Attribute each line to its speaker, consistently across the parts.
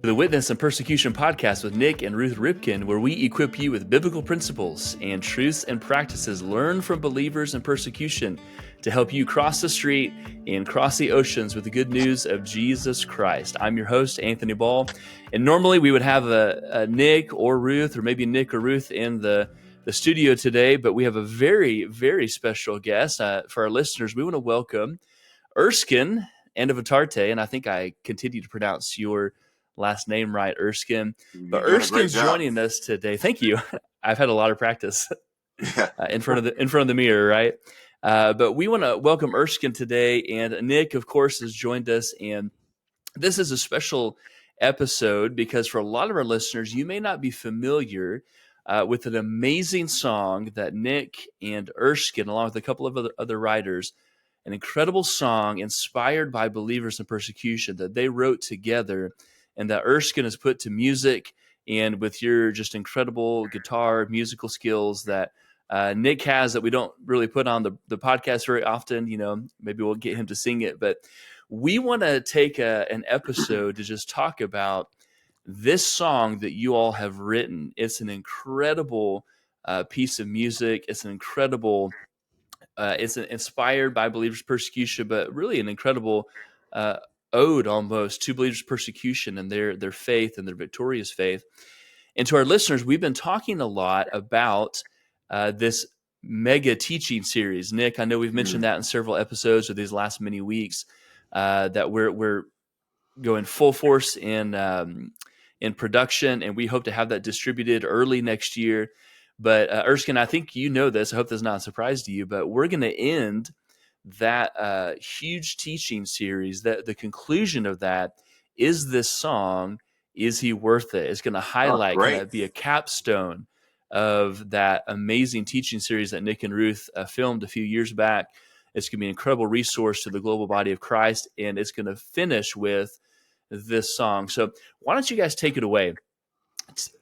Speaker 1: The Witness and Persecution podcast with Nik and Ruth Ripkin, where we equip you with biblical principles and truths and practices learned from believers in persecution to help you cross the street and cross the oceans with the good news of Jesus Christ. I'm your host, Anthony Ball, and normally we would have a Nik or Ruth, or maybe Nik or Ruth in the studio today, but we have a very, very special guest. For our listeners, we want to welcome Erskin and and I think I continue to pronounce your last name right, Erskin. But Erskin's joining us today. Thank you. I've had a lot of practice in front of the mirror, right? But we want to welcome Erskin today, and Nik, of course, has joined us. And this is a special episode because for a lot of our listeners, you may not be familiar with an amazing song that Nik and Erskin, along with a couple of other writers, an incredible song inspired by believers in persecution that they wrote together, and that Erskin has put to music, and with your just incredible guitar musical skills that Nik has that we don't really put on the podcast very often. You know, maybe we'll get him to sing it, but we want to take an episode to just talk about this song that you all have written. It's an incredible piece of music. It's an incredible it's inspired by believers' persecution, but really an incredible ode almost to believers' persecution and their faith and their victorious faith. And to our listeners, we've been talking a lot about this mega teaching series. Nik, I know we've mentioned that in several episodes of these last many weeks, that we're going full force in production, and we hope to have that distributed early next year. But Erskin, I think you know this. I hope this is not a surprise to you, but we're going to end that huge teaching series. That the conclusion of that is this song, "Is He Worth It?" It's going to highlight, kind of be a capstone of that amazing teaching series that Nik and Ruth filmed a few years back. It's going to be an incredible resource to the global body of Christ, and it's going to finish with this song. So why don't you guys take it away?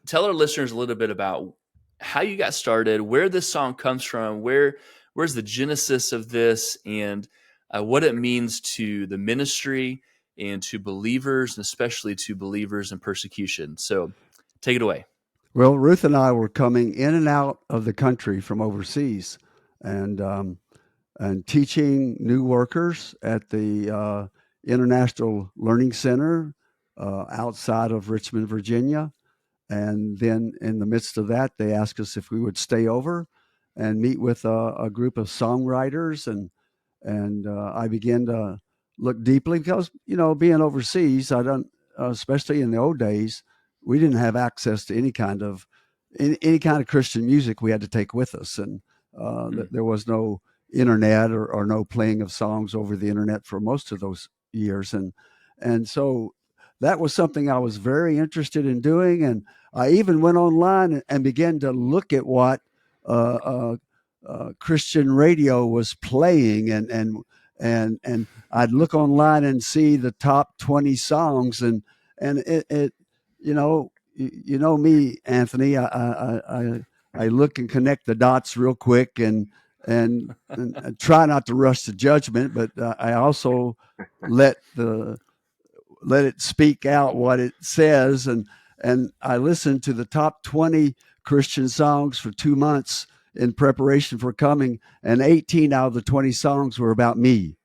Speaker 1: Tell our listeners a little bit about how you got started, where this song comes from, where's the genesis of this, and what it means to the ministry and to believers, and especially to believers in persecution. So take it away.
Speaker 2: Well, Ruth and I were coming in and out of the country from overseas and teaching new workers at the International Learning Center outside of Richmond, Virginia. And then in the midst of that, they asked us if we would stay over and meet with a group of songwriters. And I began to look deeply because, you know, being overseas, especially in the old days, we didn't have access to any kind of Christian music we had to take with us. And there was no internet or no playing of songs over the internet for most of those years. And so that was something I was very interested in doing. And I even went online and began to look at what Christian radio was playing, and I'd look online and see the top 20 songs, and it you know me, Anthony. I look and connect the dots real quick and try not to rush to judgment, but I also let it speak out what it says. And I listened to the top 20 Christian songs for 2 months in preparation for coming. And 18 out of the 20 songs were about me,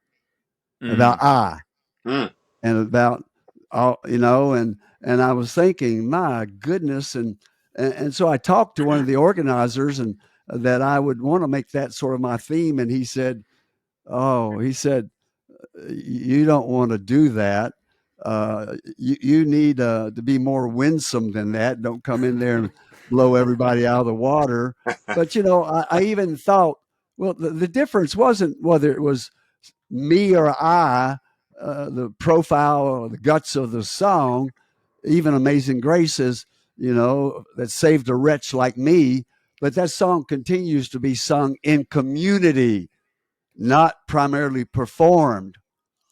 Speaker 2: about and about, and I was thinking, my goodness. And so I talked to one of the organizers and that I would want to make that sort of my theme. And he said, you don't want to do that. You need to be more winsome than that. Don't come in there and blow everybody out of the water. But, I even thought, well, the difference wasn't whether it was me or I, the profile or the guts of the song. Even Amazing Grace is, that saved a wretch like me. But that song continues to be sung in community, not primarily performed.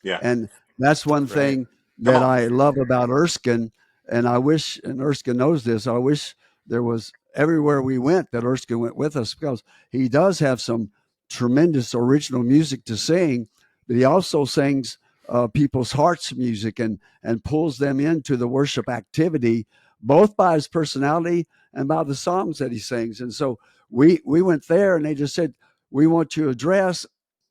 Speaker 3: Yeah.
Speaker 2: And that's one thing that I love about Erskin. And I wish, and Erskin knows this, I wish there was everywhere we went that Erskin went with us, because he does have some tremendous original music to sing, but he also sings people's hearts music and pulls them into the worship activity, both by his personality and by the songs that he sings. And so we went there, and they just said, we want to address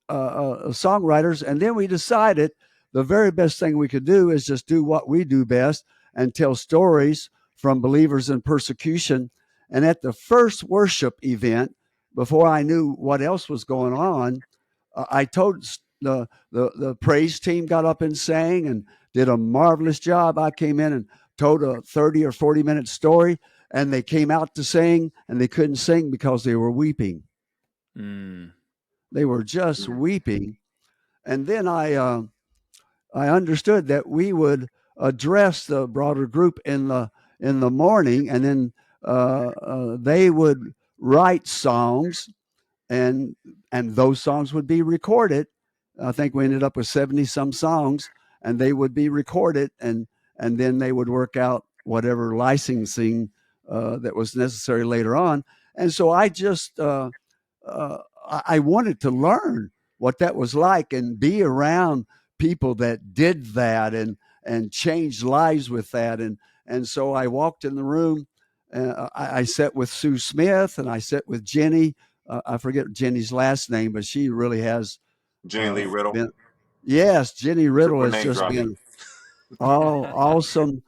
Speaker 2: songwriters. And then we decided the very best thing we could do is just do what we do best and tell stories from believers in persecution. And at the first worship event, before I knew what else was going on, I told the praise team got up and sang and did a marvelous job. I came in and told a 30 or 40-minute story, and they came out to sing, and they couldn't sing because they were weeping.
Speaker 1: Mm.
Speaker 2: They were just weeping. And then I understood that we would address the broader group in the morning, and then they would write songs, and those songs would be recorded. I think we ended up with 70 some songs, and they would be recorded, and then they would work out whatever licensing that was necessary later on. And so I just I wanted to learn what that was like and be around people that did that and changed lives with that. And so I walked in the room. I sat with Sue Smith, and I sat with Jenny. I forget Jenny's last name, but she really has
Speaker 3: Jenny Lee Riddle.
Speaker 2: been. Yes, Jenny Riddle
Speaker 3: Super
Speaker 2: has
Speaker 3: name
Speaker 2: just
Speaker 3: dropping.
Speaker 2: been awesome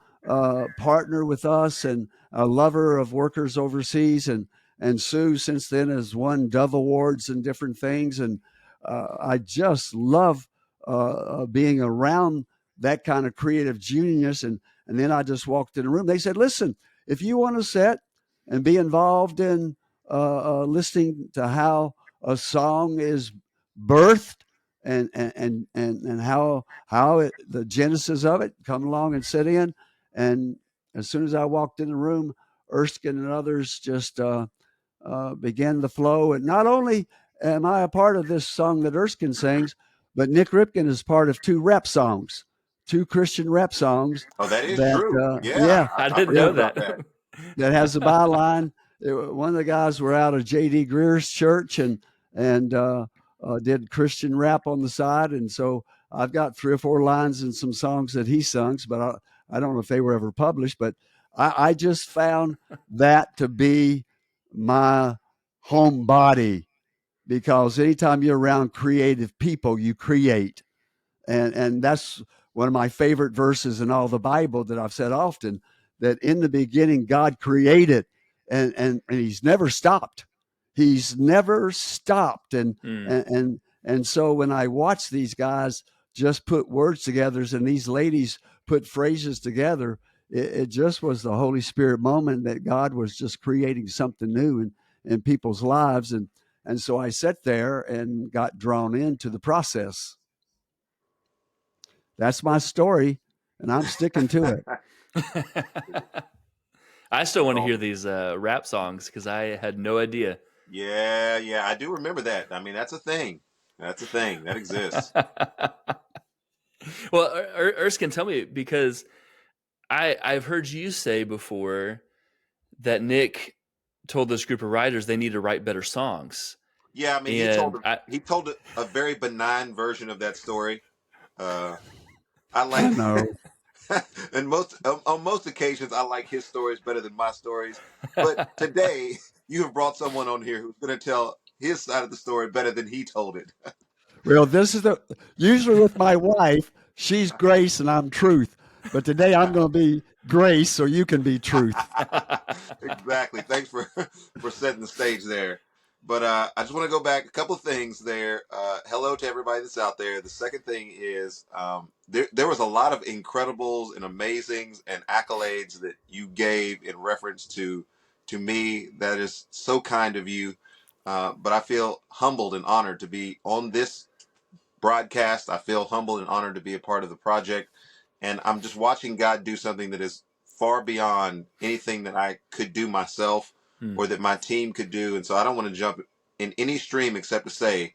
Speaker 2: partner with us and a lover of workers overseas. And Sue since then has won Dove Awards and different things. And I just love being around that kind of creative genius. And then I just walked in the room. They said, listen, if you want to sit and be involved in listening to how a song is birthed and how it, the genesis of it, come along and sit in. And as soon as I walked in the room, Erskine and others just began the flow. And not only am I a part of this song that Erskine sings, but Nik Ripken is part of two rap songs, two Christian rap songs.
Speaker 3: Oh, that is
Speaker 2: That
Speaker 3: true.
Speaker 2: yeah,
Speaker 3: Yeah,
Speaker 1: I
Speaker 3: I
Speaker 1: didn't
Speaker 3: forgot
Speaker 1: know
Speaker 2: yeah,
Speaker 3: about
Speaker 1: that.
Speaker 3: that.
Speaker 2: that has a byline. One of the guys were out of J.D. Greer's church and did Christian rap on the side, and so I've got 3 or 4 lines in some songs that he sings, but I don't know if they were ever published. But I just found that to be my home body, because anytime you're around creative people, you create. And that's one of my favorite verses in all the Bible that I've said often, that in the beginning God created, and he's never stopped. He's never stopped. And
Speaker 1: Mm.
Speaker 2: and so when I watch these guys just put words together, and these ladies put phrases together, it just was the Holy Spirit moment that God was just creating something new in people's lives. And so I sat there and got drawn into the process. That's my story, and I'm sticking to it.
Speaker 1: I still want to hear
Speaker 3: Awesome.
Speaker 1: these rap songs because I had no idea.
Speaker 3: Yeah, I do remember that. I mean, that's a thing. That's a thing that exists.
Speaker 1: Well, Erskine, tell me, because I've heard you say before that Nik told this group of writers they need to write better songs,
Speaker 3: Yeah, I mean,
Speaker 1: and
Speaker 3: he told a very benign version of that story. I
Speaker 2: I
Speaker 3: like,
Speaker 2: know.
Speaker 3: and on most occasions, I like his stories better than my stories. But today, you have brought someone on here who's going to tell his side of the story better than he told it.
Speaker 2: Well, this is the usually with my wife, she's grace and I'm truth. But today I'm going to be grace so you can be truth.
Speaker 3: Exactly. Thanks for for setting the stage there. But I just want to go back a couple of things there. Hello to everybody that's out there. The second thing is there was a lot of incredibles and amazings and accolades that you gave in reference to me. That is so kind of you. But I feel humbled and honored to be on this broadcast. I feel humbled and honored to be a part of the project. And I'm just watching God do something that is far beyond anything that I could do myself
Speaker 1: Hmm.
Speaker 3: or that my team could do. And so I don't want to jump in any stream except to say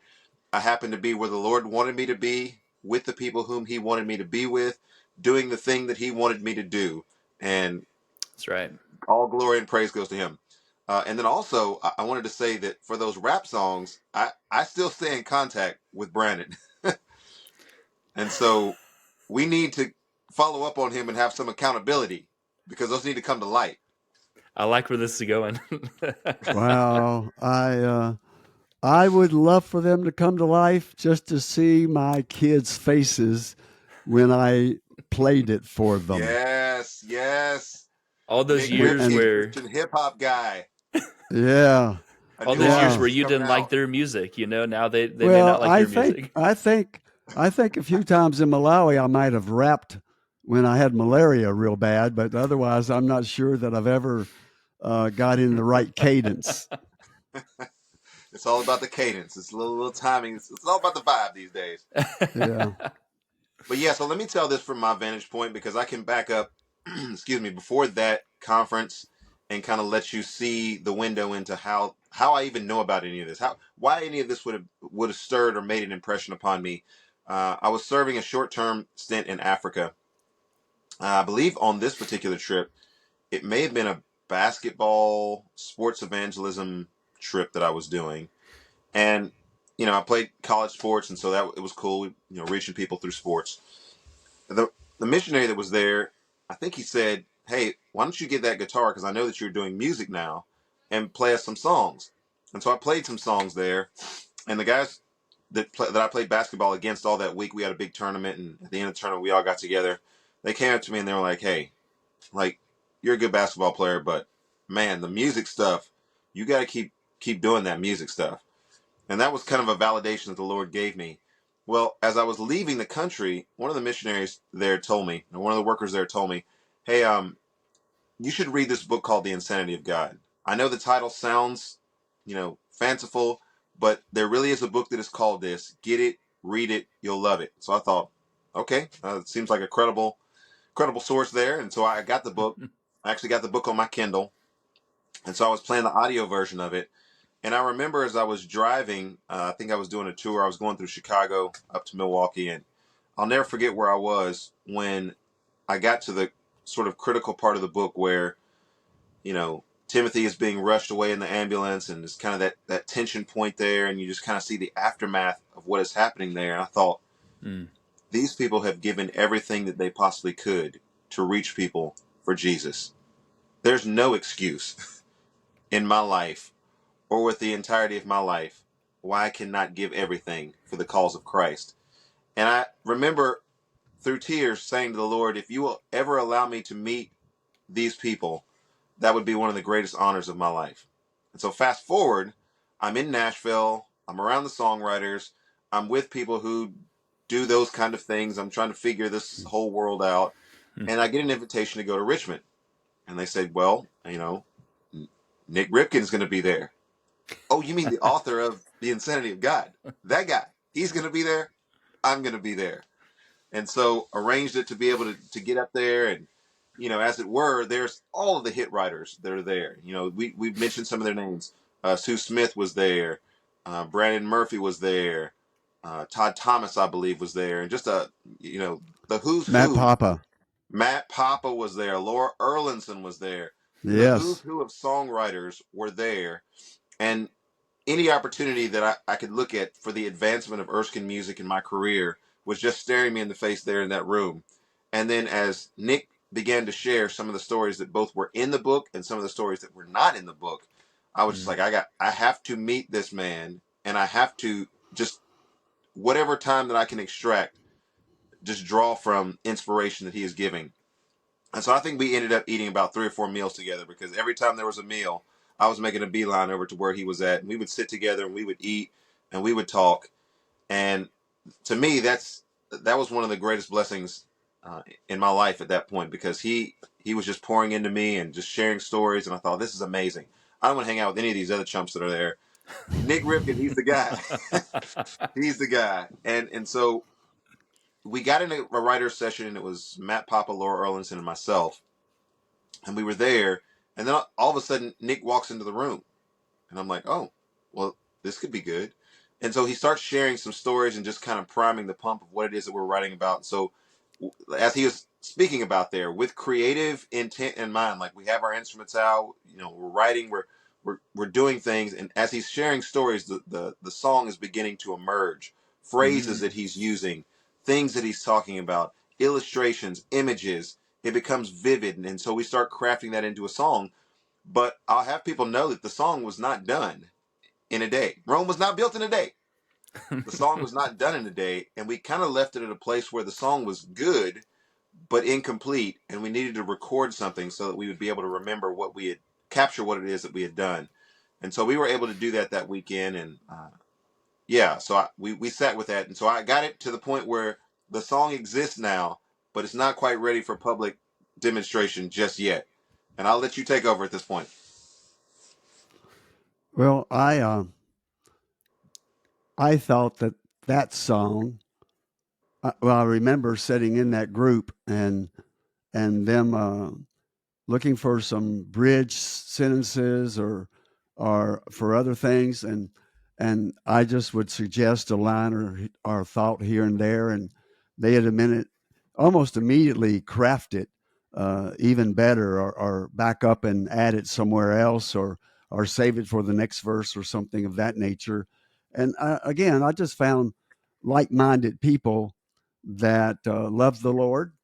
Speaker 3: I happen to be where the Lord wanted me to be, with the people whom He wanted me to be with, doing the thing that He wanted me to do. And
Speaker 1: That's right.
Speaker 3: all glory and praise goes to Him. And then also, I wanted to say that for those rap songs, I still stay in contact with Brandon. And so we need to follow up on him and have some accountability because those need to come to light.
Speaker 1: I like where this is going.
Speaker 2: Wow, I would love for them to come to life just to see my kids' faces when I played it for them.
Speaker 3: Yes, yes.
Speaker 1: All those
Speaker 3: Nick
Speaker 1: years
Speaker 3: Ripken,
Speaker 2: And
Speaker 1: where
Speaker 3: Christian hip hop guy.
Speaker 2: yeah,
Speaker 3: A
Speaker 1: all
Speaker 3: new
Speaker 1: those years
Speaker 3: artist
Speaker 2: yeah.
Speaker 1: where
Speaker 3: is
Speaker 1: you
Speaker 3: coming
Speaker 1: didn't like
Speaker 3: out.
Speaker 1: their music, now they may
Speaker 2: Well,
Speaker 1: not like your music.
Speaker 2: I think a few times in Malawi I might have rapped when I had malaria real bad, but otherwise I'm not sure that I've ever got in the right cadence.
Speaker 3: It's all about the cadence. It's a little timing. It's all about the vibe these days.
Speaker 2: Yeah.
Speaker 3: But yeah, so let me tell this from my vantage point because I can back up, excuse me, before that conference and kind of let you see the window into how I even know about any of this, why any of this would have stirred or made an impression upon me. I was serving a short term stint in Africa. I believe on this particular trip, it may have been a basketball sports evangelism trip that I was doing, and I played college sports, and so that it was cool, reaching people through sports. The missionary that was there, I think he said, "Hey, why don't you get that guitar? Because I know that you're doing music now, and play us some songs." And so I played some songs there, and the guys that I played basketball against all that week, we had a big tournament, and at the end of the tournament, we all got together. They came up to me and they were like, "Hey, like you're a good basketball player, but man, the music stuff, you got to keep doing that music stuff." And that was kind of a validation that the Lord gave me. Well, as I was leaving the country, one of the missionaries there told me, and one of the workers there told me, "Hey, you should read this book called The Insanity of God. I know the title sounds, fanciful, but there really is a book that is called this. Get it, read it, you'll love it." So I thought, okay, it seems like a credible source there. And so I got the book. I actually got the book on my Kindle. And so I was playing the audio version of it. And I remember as I was driving, I think I was doing a tour. I was going through Chicago up to Milwaukee. And I'll never forget where I was when I got to the sort of critical part of the book where, Timothy is being rushed away in the ambulance. And it's kind of that tension point there. And you just kind of see the aftermath of what is happening there. And I thought, these people have given everything that they possibly could to reach people for Jesus. There's no excuse in my life or with the entirety of my life why I cannot give everything for the cause of Christ. And I remember through tears saying to the Lord, if you will ever allow me to meet these people, that would be one of the greatest honors of my life. And so fast forward, I'm in Nashville, I'm around the songwriters, I'm with people who do those kind of things. I'm trying to figure this whole world out. And I get an invitation to go to Richmond. And they said, well, Nik Ripken's going to be there. Oh, you mean the author of The Insanity of God? That guy. He's going to be there. I'm going to be there. And so arranged it to be able to get up there. And, as it were, there's all of the hit writers that are there. We've mentioned some of their names. Sue Smith was there. Brandon Murphy was there. Todd Thomas, I believe, was there. And just, the who's
Speaker 2: Matt
Speaker 3: who.
Speaker 2: Papa.
Speaker 3: Matt Papa was there. Laura Erlinson was there. The who's
Speaker 2: Yes.
Speaker 3: who of songwriters were there. And any opportunity that I could look at for the advancement of Erskine music in my career was just staring me in the face there in that room. And then as Nik began to share some of the stories that both were in the book and some of the stories that were not in the book, I was just like, I have to meet this man, and I have to just, whatever time that I can extract, just draw from inspiration that he is giving. And so I think we ended up eating about 3 or 4 meals together because every time there was a meal, I was making a beeline over to where he was at. And we would sit together and we would eat and we would talk. And to me, that was one of the greatest blessings in my life at that point because he was just pouring into me and just sharing stories. And I thought, this is amazing. I don't want to hang out with any of these other chumps that are there. Nik Ripken, he's the guy. He's the guy. And so we got in a writer's session, and it was Matt Papa, Laura Erlinson, and myself. And we were there, and then all of a sudden, Nik walks into the room, and I'm like, "Oh, well, this could be good." And so he starts sharing some stories and just kind of priming the pump of what it is that we're writing about. And so, as he was speaking about there, with creative intent in mind, like we have our instruments out, we're writing, we're doing things, and as he's sharing stories, the song is beginning to emerge, phrases that he's using, things that he's talking about, illustrations, images. It becomes vivid, and so we start crafting that into a song. But I'll have people know that the song was not done in a day. Rome was not built in a day. The song was not done in a day, and we kind of left it at a place where the song was good but incomplete, and we needed to record something so that we would be able to remember what we had, capture what it is that we had done. And so we were able to do that weekend, and yeah, so we sat with that, and so I got it to the point where the song exists now, but it's not quite ready for public demonstration just yet. And I'll let you take over at this point.
Speaker 2: Well, I thought that song. I remember sitting in that group and them looking for some bridge sentences or for other things, and I just would suggest a line or thought here and there, and they had a minute almost immediately craft it even better, or back up and add it somewhere else, or save it for the next verse or something of that nature. And again, I just found like-minded people that love the Lord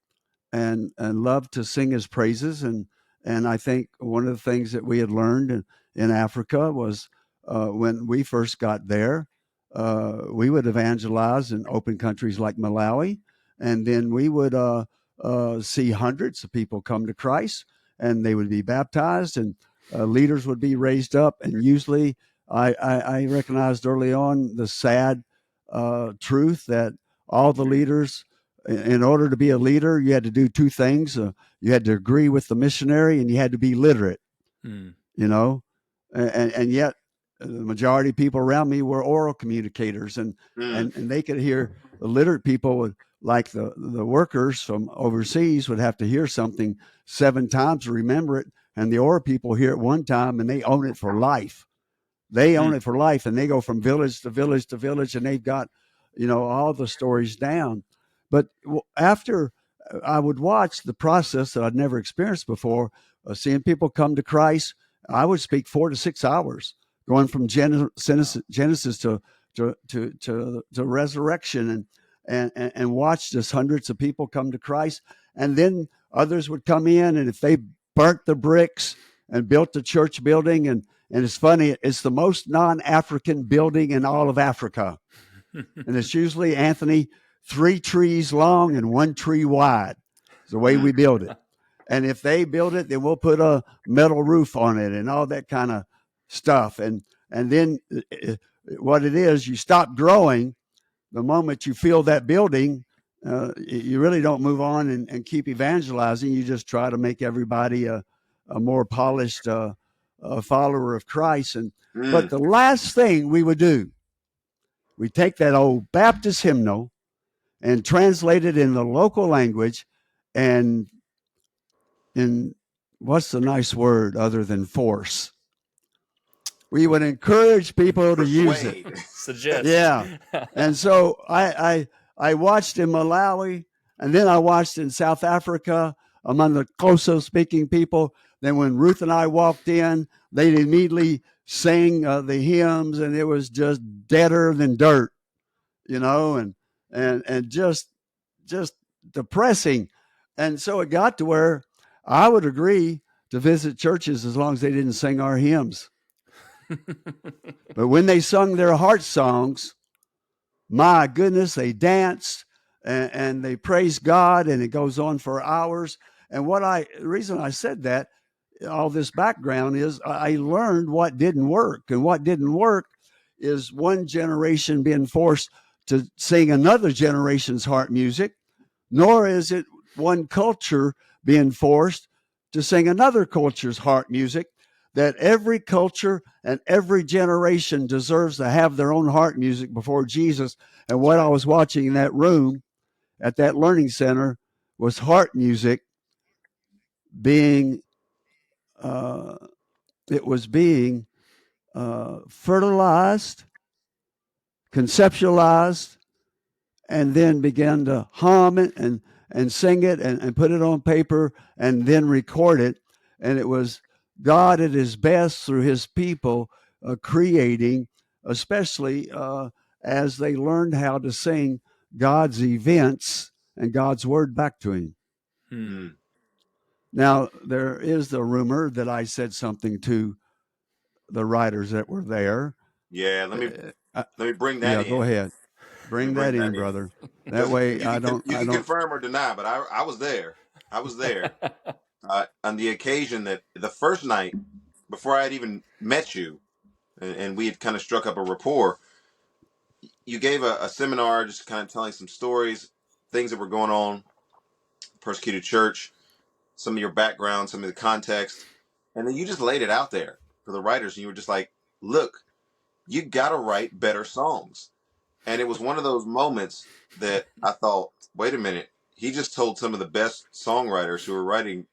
Speaker 2: and love to sing his praises. And I think one of the things that we had learned in Africa was when we first got there, we would evangelize in open countries like Malawi, and then we would see hundreds of people come to Christ, and they would be baptized, and leaders would be raised up. And usually, I recognized early on the sad truth that all the leaders, in order to be a leader, you had to do two things. You had to agree with the missionary, and you had to be literate. Mm. You know, and yet the majority of people around me were oral communicators, and they could hear. The literate people would, like the workers from overseas, would have to hear something 7 times to remember it, and the oral people hear it one time and they own it for life. They own it for life, and they go from village to village to village, and they've got, all the stories down. But after I would watch the process that I'd never experienced before, seeing people come to Christ, I would speak 4 to 6 hours, going from Genesis to resurrection, and watch just hundreds of people come to Christ. And then others would come in, and if they burnt the bricks and built the church building, and it's funny, it's the most non-African building in all of Africa. And it's usually, Anthony, 3 trees long and 1 tree wide. It's the way we build it. And if they build it, then we'll put a metal roof on it and all that kind of stuff. And then what it is, you stop growing the moment you feel that building. You really don't move on and keep evangelizing. You just try to make everybody a more polished follower of Christ. But the last thing we would do, we take that old Baptist hymnal and translate it in the local language, and in, what's the nice word other than force? We would encourage people to use it.
Speaker 1: Suggest.
Speaker 2: Yeah. And so I watched in Malawi, and then I watched in South Africa among the Xhosa speaking people. Then when Ruth and I walked in, they immediately sang the hymns, and it was just deader than dirt, and just depressing. And so it got to where I would agree to visit churches as long as they didn't sing our hymns. But when they sung their heart songs, my goodness, they danced and they praised God, and it goes on for hours. And the reason I said that, all this background, is I learned what didn't work. And what didn't work is one generation being forced to sing another generation's heart music, nor is it one culture being forced to sing another culture's heart music. That every culture and every generation deserves to have their own heart music before Jesus. And what I was watching in that room at that learning center was heart music being fertilized, conceptualized, and then began to hum it and sing it and put it on paper and then record it. And it was God at his best through his people creating, especially as they learned how to sing God's events and God's word back to him.
Speaker 3: Mm.
Speaker 2: Now, there is the rumor that I said something to the writers that were there.
Speaker 3: Yeah, let me bring that
Speaker 2: Yeah, go
Speaker 3: in.
Speaker 2: ahead.
Speaker 3: Let me
Speaker 2: Bring
Speaker 3: bring
Speaker 2: that
Speaker 3: that
Speaker 2: in,
Speaker 3: in
Speaker 2: brother. That
Speaker 3: because
Speaker 2: way I
Speaker 3: you can
Speaker 2: don't.
Speaker 3: confirm or deny, but I was there. I was there on the occasion that the first night before I had even met you, and we had kind of struck up a rapport. You gave a seminar, just kind of telling some stories, things that were going on, persecuted church, some of your background, some of the context, and then you just laid it out there for the writers, and you were just like, "Look, you got to write better songs." And it was one of those moments that I thought, "Wait a minute, he just told some of the best songwriters who are writing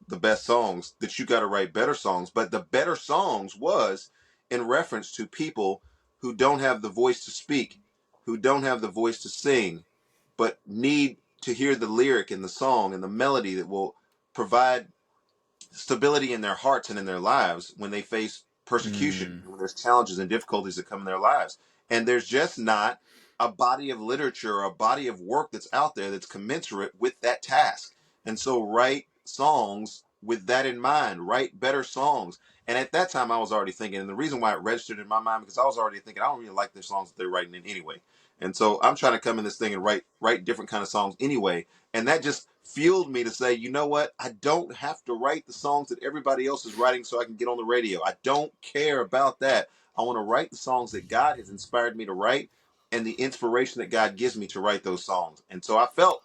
Speaker 3: the best songs that you got to write better songs." But the better songs was in reference to people who don't have the voice to speak, who don't have the voice to sing, but need to hear the lyric and the song and the melody that will provide stability in their hearts and in their lives when they face persecution, when there's challenges and difficulties that come in their lives. And there's just not a body of literature or a body of work that's out there that's commensurate with that task. And so write songs with that in mind, write better songs. And at that time I was already thinking, and the reason why it registered in my mind, because I was already thinking, I don't really like the songs that they're writing in anyway. And so I'm trying to come in this thing and write different kind of songs anyway. And that just fueled me to say, you know what? I don't have to write the songs that everybody else is writing so I can get on the radio. I don't care about that. I want to write the songs that God has inspired me to write and the inspiration that God gives me to write those songs. And so I felt,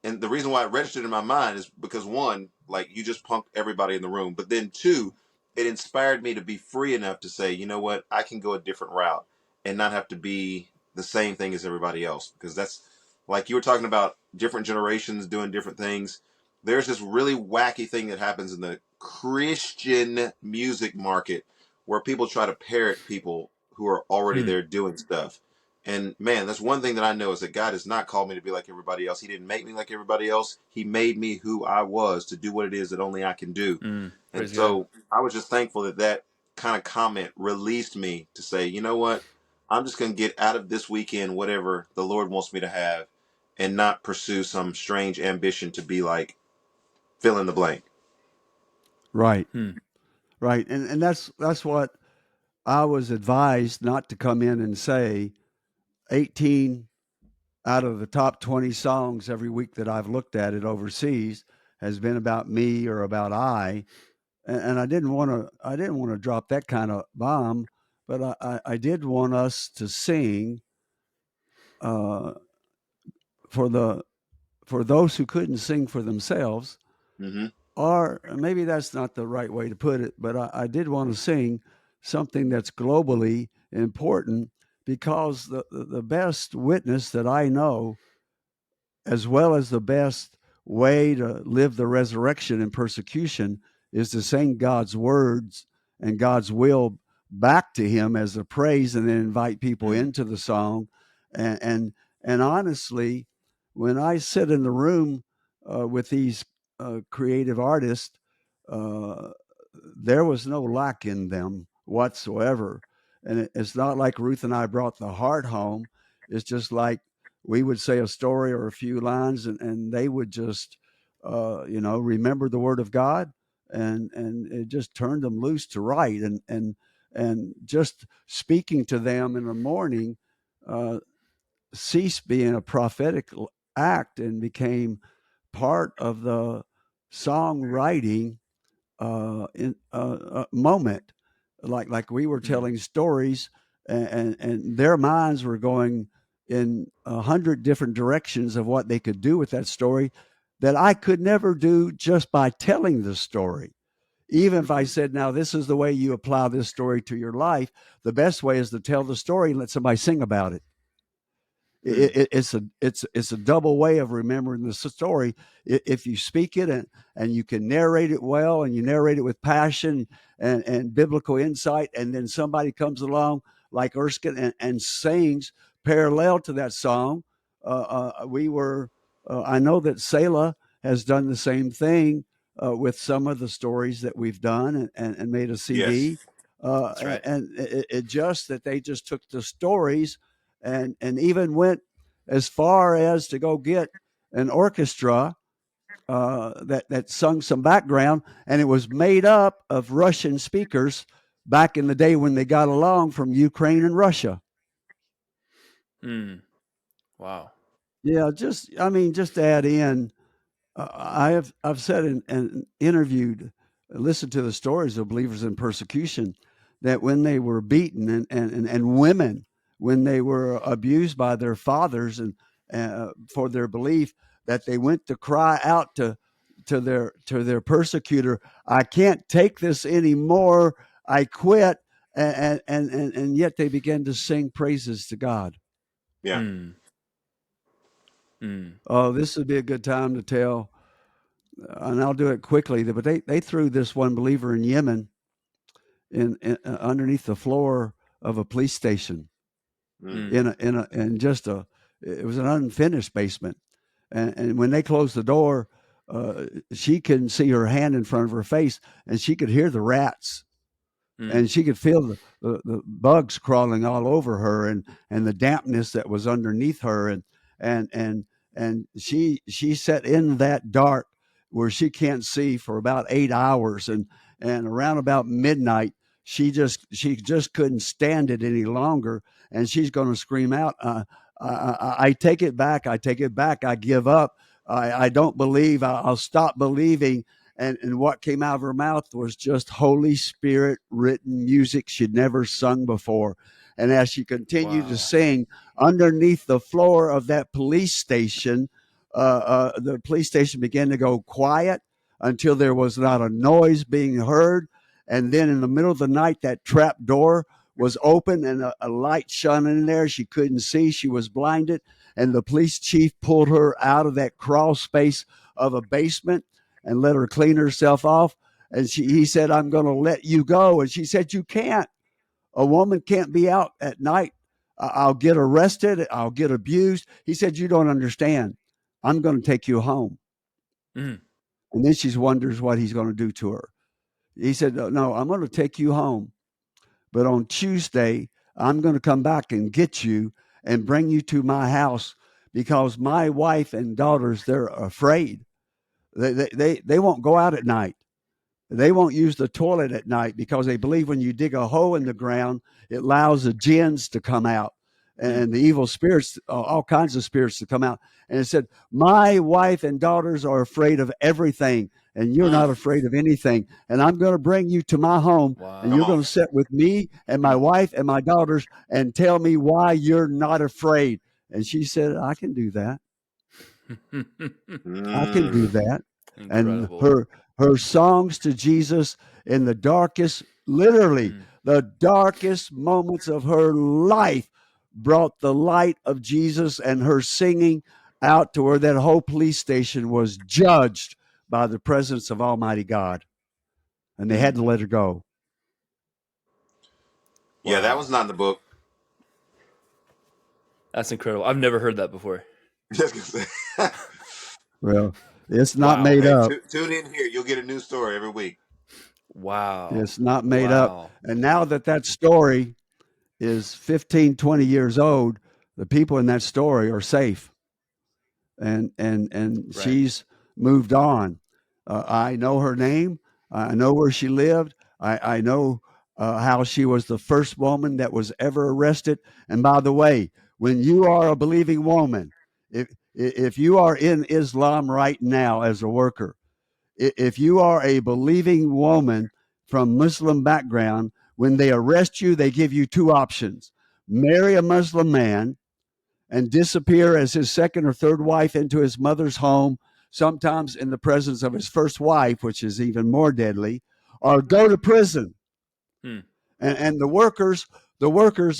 Speaker 3: and the reason why it registered in my mind is because one, like you just punked everybody in the room, but then two, it inspired me to be free enough to say, you know what, I can go a different route and not have to be the same thing as everybody else. Because that's like you were talking about different generations doing different things. There's this really wacky thing that happens in the Christian music market where people try to parrot people who are already there doing stuff. And man, that's one thing that I know is that God has not called me to be like everybody else. He didn't make me like everybody else. He made me who I was to do what it is that only I can do. And so I was just thankful that that kind of comment released me to say, you know what? I'm just going to get out of this weekend whatever the Lord wants me to have and not pursue some strange ambition to be like fill in the blank.
Speaker 2: Right. Right. And that's what I was advised not to come in and say 18 out of the top 20 songs every week that I've looked at it overseas has been about me or about and I didn't want to drop that kind of bomb, but I did want us to sing uh, for the for those who couldn't sing for themselves,
Speaker 3: Mm-hmm.
Speaker 2: or maybe that's not the right way to put it, but I did want to sing something that's globally important because the best witness that I know, as well as the best way to live the resurrection and persecution, is to sing God's words and God's will back to Him as a praise, and then invite people into the song. And and honestly, when I sit in the room with these creative artists, uh, there was no lack in them whatsoever. And it's not like Ruth and I brought the heart home. It's just like we would say a story or a few lines, and they would just, remember the word of God, and it just turned them loose to write, and just speaking to them in the morning uh, ceased being a prophetic act and became part of the songwriting moment, like we were telling stories, and their minds were going in 100 different directions of what they could do with that story that I could never do just by telling the story. Even if I said, now this is the way you apply this story to your life, the best way is to tell the story and let somebody sing about it. It's a double way of remembering the story. If you speak it and you can narrate it well, and you narrate it with passion and biblical insight, and then somebody comes along like Erskine and sings parallel to that song. I know that Selah has done the same thing with some of the stories that we've done, and made a
Speaker 3: Yes.
Speaker 2: CD.
Speaker 1: That's right.
Speaker 2: And it just that they just took the stories and even went as far as to go get an orchestra that sung some background, and it was made up of Russian speakers back in the day when they got along from Ukraine and Russia.
Speaker 1: Wow.
Speaker 2: Yeah, just to add in, I've said and interviewed, listened to the stories of believers in persecution, that when they were beaten and women, when they were abused by their fathers and for their belief, that they went to cry out to their persecutor, "I can't take this anymore. I quit." And yet they began to sing praises to God.
Speaker 3: Yeah.
Speaker 2: Oh, this would be a good time to tell, and I'll do it quickly. But they threw this one believer in Yemen in underneath the floor of a police station in just a, it was an unfinished basement, and when they closed the door, she couldn't see her hand in front of her face, and she could hear the rats. And she could feel the bugs crawling all over her, and the dampness that was underneath her, and she sat in that dark where she can't see for about 8 hours, and around about midnight she just couldn't stand it any longer, and she's going to scream out, I take it back, I take it back, I give up, I don't believe, I'll stop believing. And what came out of her mouth was just Holy Spirit written music she'd never sung before. And as she continued to sing underneath the floor of that police station, the police station began to go quiet until there was not a noise being heard. And then in the middle of the night, that trap door was open and a light shone in there. She couldn't see. She was blinded. And the police chief pulled her out of that crawl space of a basement and let her clean herself off. And he said, "I'm going to let you go." And she said, "You can't. A woman can't be out at night. I'll get arrested. I'll get abused." He said, "You don't understand. I'm going to take you home." And then she wonders what he's going to do to her. He said, "No, I'm going to take you home. But on Tuesday, I'm going to come back and get you and bring you to my house because my wife and daughters, they're afraid. They won't go out at night. They won't use the toilet at night because they believe when you dig a hole in the ground, it allows the jinns to come out and the evil spirits, all kinds of spirits to come out." And it said, "My wife and daughters are afraid of everything, and you're not afraid of anything. And I'm going to bring you to my home, and you're going to sit with me and my wife and my daughters and tell me why you're not afraid." And she said, "I can do that. I can do that."
Speaker 1: Incredible.
Speaker 2: And her songs to Jesus in the darkest, literally the darkest moments of her life brought the light of Jesus, and her singing out to where that whole police station was judged by the presence of Almighty God. And they had to let her go.
Speaker 3: Yeah, that was not in the book.
Speaker 1: That's incredible. I've never heard that before.
Speaker 3: Just gonna say.
Speaker 2: Well, it's not made
Speaker 3: Hey,
Speaker 2: up.
Speaker 3: tune in here. You'll get a new story every week.
Speaker 1: Wow.
Speaker 2: It's not made up. And now that story is 15, 20 years old, the people in that story are safe. And
Speaker 1: Right.
Speaker 2: she's moved on. I know her name. I know where she lived. I know how she was the first woman that was ever arrested. And by the way, when you are a believing woman, if you are in Islam right now as a worker, if you are a believing woman from Muslim background, when they arrest you, they give you two options: marry a Muslim man and disappear as his second or third wife into his mother's home, sometimes in the presence of his first wife, which is even more deadly, or go to prison. And the workers,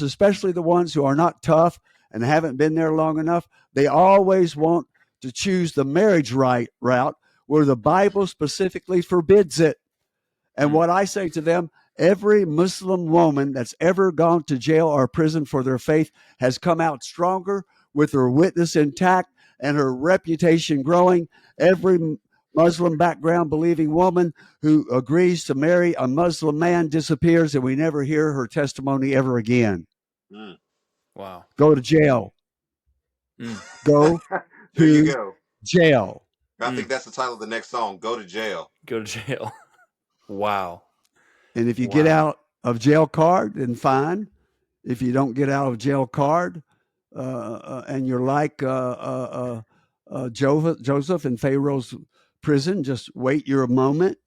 Speaker 2: especially the ones who are not tough and haven't been there long enough, they always want to choose the marriage route where the Bible specifically forbids it. And what I say to them, every Muslim woman that's ever gone to jail or prison for their faith has come out stronger with her witness intact and her reputation growing. Every Muslim background believing woman who agrees to marry a Muslim man disappears, and we never hear her testimony ever again.
Speaker 1: Wow.
Speaker 2: Go to jail. Go
Speaker 3: There you
Speaker 2: to
Speaker 3: go.
Speaker 2: jail.
Speaker 3: I think that's the title of the next song. Go to jail.
Speaker 1: Go to jail. Wow.
Speaker 2: And if you get
Speaker 1: Wow.
Speaker 2: out of jail card, then fine. If you don't get out of jail card, and you're like Joseph in Pharaoh's prison, just wait your moment,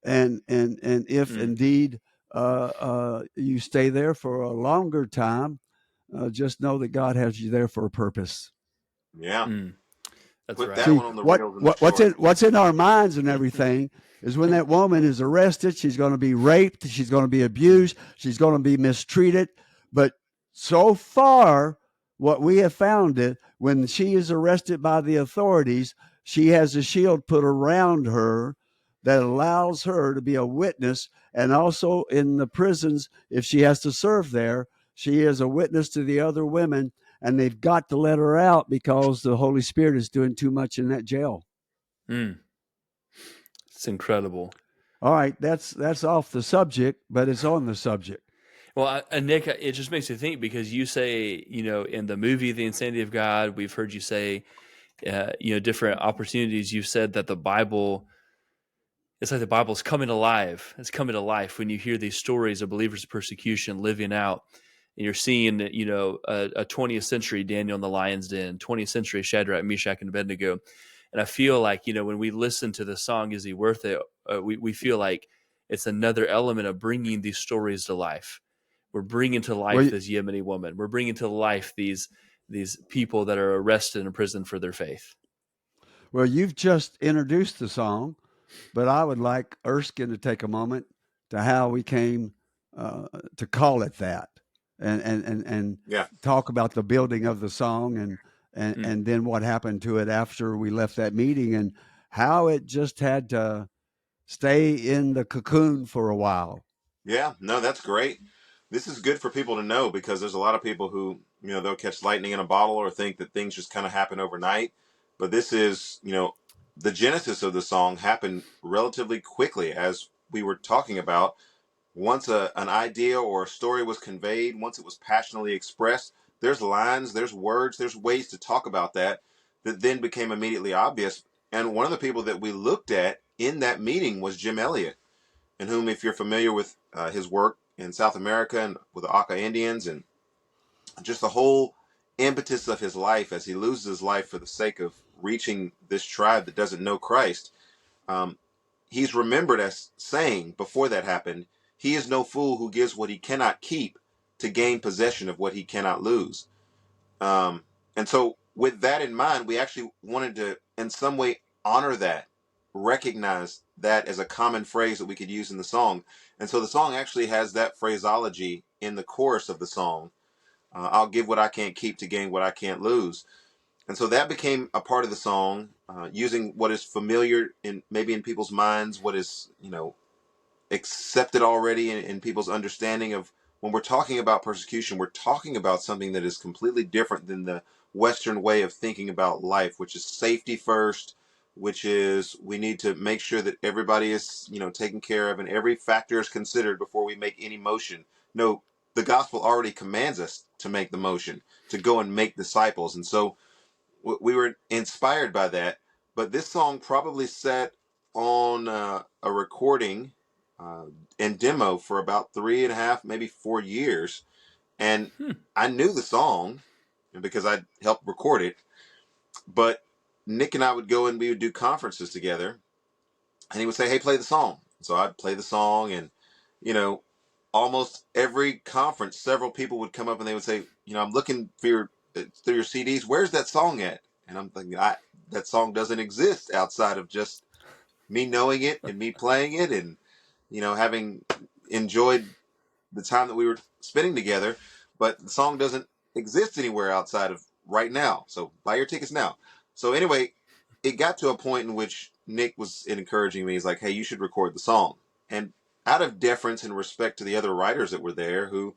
Speaker 2: and if indeed you stay there for a longer time, just know that God has you there for a purpose.
Speaker 3: Yeah.
Speaker 1: That's
Speaker 3: Put
Speaker 1: right.
Speaker 3: that
Speaker 2: See
Speaker 3: one on the reels and the
Speaker 2: what's in our minds and everything is when that woman is arrested, she's going to be raped, she's going to be abused, she's going to be mistreated. But so far, what we have found is when she is arrested by the authorities, she has a shield put around her that allows her to be a witness. And also in the prisons, if she has to serve there, she is a witness to the other women, and they've got to let her out because the Holy Spirit is doing too much in that jail.
Speaker 1: It's incredible.
Speaker 2: All right, that's off the subject, but it's on the subject.
Speaker 1: Well, Nik, it just makes me think because you say, in the movie The Insanity of God, we've heard you say, different opportunities. You've said that the Bible, it's like the Bible's coming alive. It's coming to life when you hear these stories of believers' persecution living out. And you're seeing, a 20th century Daniel in the lion's den, 20th century Shadrach, Meshach, and Abednego. And I feel like, when we listen to the song, Is He Worth It? We feel like it's another element of bringing these stories to life. We're bringing to life
Speaker 2: Well,
Speaker 1: this Yemeni woman. We're bringing to life these people that are arrested and imprisoned for their faith.
Speaker 2: well, you've just introduced the song, but I would like Erskine to take a moment to how we came to call it that, and
Speaker 3: Yeah.
Speaker 2: talk about the building of the song, and then what happened to it after we left that meeting, and how it just had to stay in the cocoon for a while.
Speaker 3: Yeah. No, that's great. This is good for people to know because there's a lot of people who, they'll catch lightning in a bottle or think that things just kind of happen overnight. But this is, the genesis of the song happened relatively quickly, as we were talking about. Once an idea or a story was conveyed, once it was passionately expressed, there's lines, there's words, there's ways to talk about that then became immediately obvious. And one of the people that we looked at in that meeting was Jim Elliot, in whom, if you're familiar with his work in South America and with the Aka Indians and just the whole impetus of his life as he loses his life for the sake of reaching this tribe that doesn't know Christ, he's remembered as saying before that happened, he is no fool who gives what he cannot keep to gain possession of what he cannot lose. And so with that in mind, we actually wanted to in some way honor that, recognize that as a common phrase that we could use in the song. And so the song actually has that phraseology in the chorus of the song. I'll give what I can't keep to gain what I can't lose. And so that became a part of the song, using what is familiar in maybe in people's minds, what is, accepted already in people's understanding of when we're talking about persecution, we're talking about something that is completely different than the Western way of thinking about life, which is safety first, which is we need to make sure that everybody is, taken care of and every factor is considered before we make any motion. No, the gospel already commands us to make the motion, to go and make disciples. And so we were inspired by that. But this song probably sat on a recording and demo for about 3.5, maybe 4 years. And I knew the song because I helped record it. But Nik and I would go and we would do conferences together. And he would say, hey, play the song. So I'd play the song. And, almost every conference, several people would come up and they would say, I'm looking for through your CDs. Where's that song at? And I'm thinking, that song doesn't exist outside of just me knowing it and me playing it and, having enjoyed the time that we were spending together. But the song doesn't exist anywhere outside of right now. So buy your tickets now. So anyway, it got to a point in which Nik was encouraging me. He's like, hey, you should record the song. And out of deference and respect to the other writers that were there who,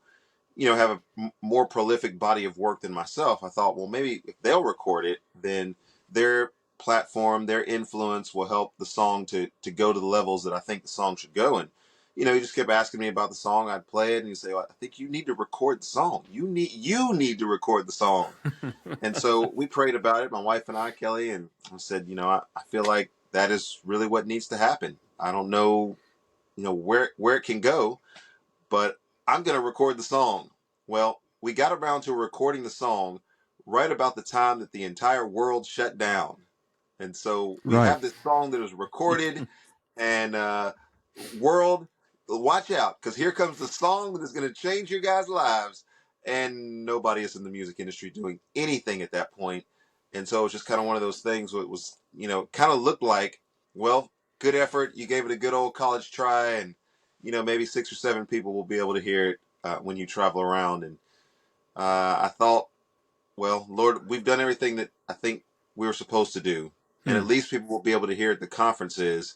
Speaker 3: have a more prolific body of work than myself, I thought, well, maybe if they'll record it, then their platform, their influence will help the song to go to the levels that I think the song should go in. he just kept asking me about the song. I'd play it, and he'd say, well, "I think you need to record the song. You need to record the song." And so we prayed about it, my wife and I, Kelly, and I said, I feel like that is really what needs to happen. I don't know, where it can go, but I'm going to record the song. Well, we got around to recording the song right about the time that the entire world shut down. And so we
Speaker 2: Right.
Speaker 3: have this song that was recorded, and world, watch out, because here comes the song that is going to change your guys' lives. And nobody is in the music industry doing anything at that point. And so it was just kind of one of those things where it was, kind of looked like, well, good effort. You gave it a good old college try, and, maybe 6 or 7 people will be able to hear it when you travel around. And I thought, well, Lord, we've done everything that I think we were supposed to do. And at least people will be able to hear it at the conferences.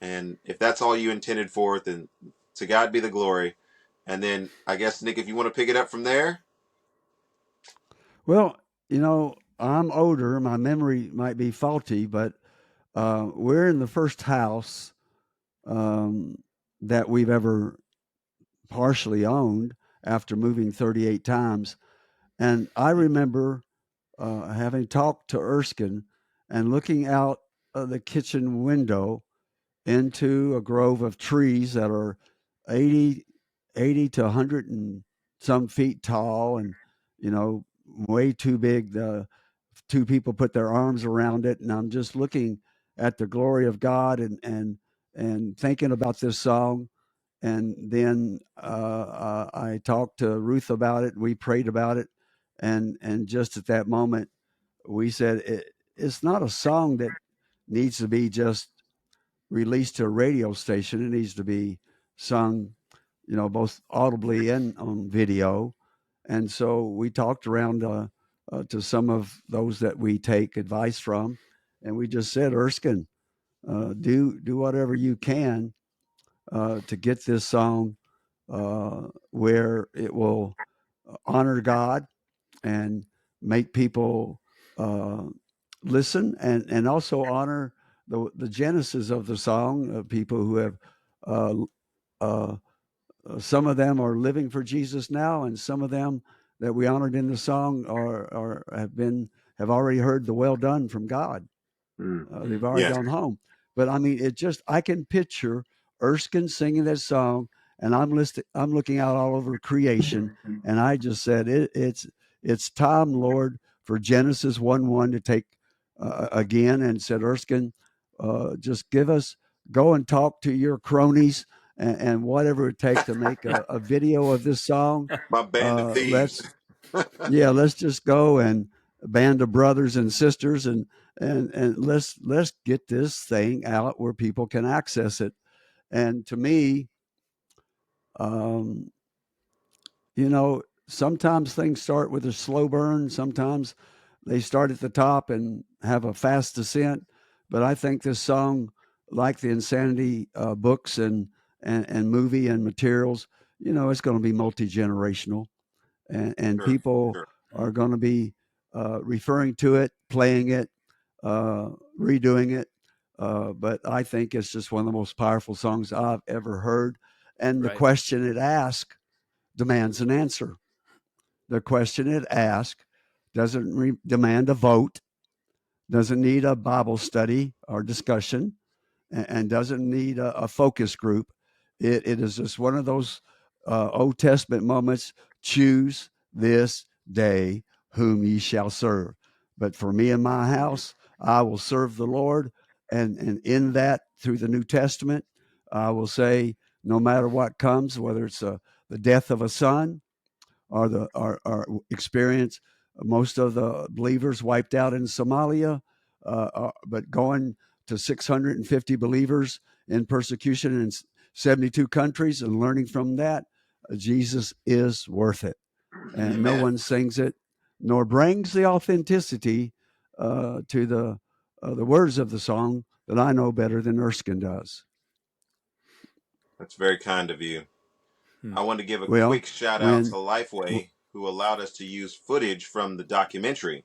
Speaker 3: And if that's all you intended for it, then to God be the glory. And then I guess, Nick, if you want to pick it up from there.
Speaker 2: Well, I'm older. My memory might be faulty, but we're in the first house that we've ever partially owned after moving 38 times. And I remember having talked to Erskine and looking out of the kitchen window into a grove of trees that are 80, 80 to 100 and some feet tall, and way too big. The two people put their arms around it, and I'm just looking at the glory of God, and thinking about this song. And then I talked to Ruth about it. We prayed about it, and just at that moment, we said it's not a song that needs to be just released to a radio station. It needs to be sung, both audibly and on video. And so we talked around to some of those that we take advice from, and we just said, Erskine, do whatever you can to get this song where it will honor God and make people uh, listen, and also honor the genesis of the song. People who have uh, uh, some of them are living for Jesus now, and some of them that we honored in the song have already heard the well done from God. They've already
Speaker 3: Yes.
Speaker 2: gone home. But I mean, I can picture Erskine singing that song, and I'm looking out all over creation, and I just said, it's time, Lord, for Genesis 1:1 to take again, and said, Erskine, just go and talk to your cronies, and whatever it take to make a video of this song.
Speaker 3: My band of thieves.
Speaker 2: Let's just go, and a band of brothers and sisters, and let's get this thing out where people can access it. And to me, um, sometimes things start with a slow burn. Sometimes they start at the top and have a fast descent. But I think this song, like the Insanity books and movie and materials, it's going to be multi-generational, and
Speaker 3: Sure,
Speaker 2: people
Speaker 3: sure.
Speaker 2: are going to be referring to it, playing it, uh, redoing it. But I think it's just one of the most powerful songs I've ever heard. And the
Speaker 1: Right.
Speaker 2: question it asks demands an answer. The question it asks doesn't demand a vote, doesn't need a Bible study or discussion, and doesn't need a focus group. It is just one of those Old Testament moments. Choose this day whom ye shall serve. But for me and my house, I will serve the Lord. And in that, through the New Testament, I will say, no matter what comes, whether it's the death of a son, or our experience. Most of the believers wiped out in Somalia, but going to 650 believers in persecution in 72 countries and learning from that, Jesus is worth it. And no
Speaker 3: Amen.
Speaker 2: one sings it nor brings the authenticity to the words of the song that I know better than Erskine does.
Speaker 3: That's very kind of you. I want to give a
Speaker 2: Well,
Speaker 3: quick shout out to
Speaker 2: when
Speaker 3: Lifeway, who allowed us to use footage from the documentary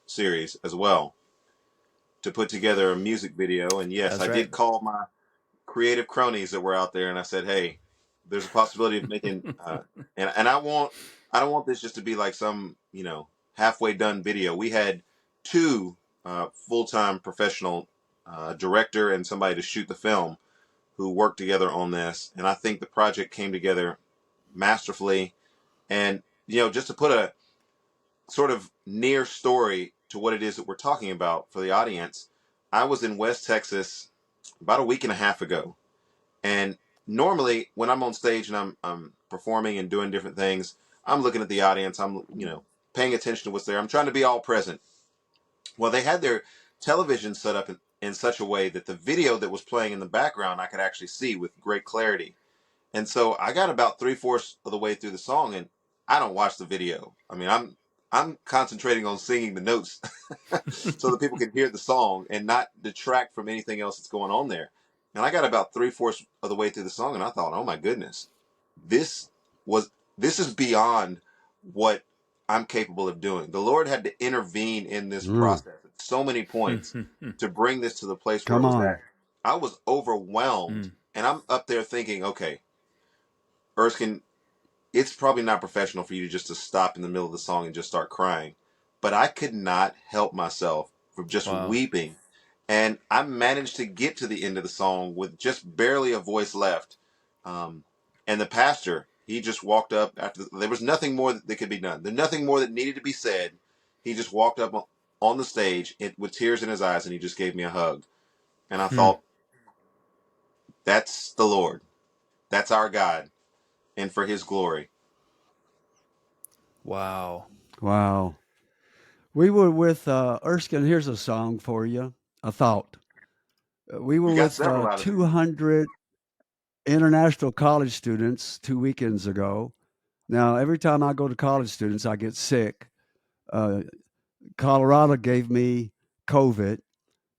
Speaker 3: series as well to put together a music video. And yes,
Speaker 1: That's
Speaker 3: I
Speaker 1: right.
Speaker 3: did call creative cronies that were out there, and I said, hey, there's a possibility of making, and I don't want this just to be like some, halfway done video. We had two full-time professional director and somebody to shoot the film who worked together on this, and I think the project came together masterfully. And just to put a sort of near story to what it is that we're talking about for the audience, I was in West Texas about a week and a half ago, and normally when I'm on stage and I'm performing and doing different things, I'm looking at the audience, I'm paying attention to what's there, I'm trying to be all present. Well, they had their television set up in such a way that the video that was playing in the background I could actually see with great clarity. And so I got about 3/4 of the way through the song, and I don't watch the video. I mean, I'm concentrating on singing the notes so that people can hear the song and not detract from anything else that's going on there. And I got about 3/4 of the way through the song, and I thought, oh my goodness, this this is beyond what I'm capable of doing. The Lord had to intervene in this process at so many points to bring this to the place where it was at. I was overwhelmed, and I'm up there thinking, okay, Erskine, it's probably not professional for you just to stop in the middle of the song and just start crying. But I could not help myself from just weeping. And I managed to get to the end of the song with just barely a voice left. And the pastor, he just walked up after there was nothing more that could be done. There's nothing more that needed to be said. He just walked up on the stage with tears in his eyes, and he just gave me a hug. And I thought, that's the Lord. That's our God. And for his glory.
Speaker 1: Wow.
Speaker 2: We were with Erskine. Here's a song for you. A thought. We were with 200 international college students 2 weekends ago. Now, every time I go to college students, I get sick. Colorado gave me COVID.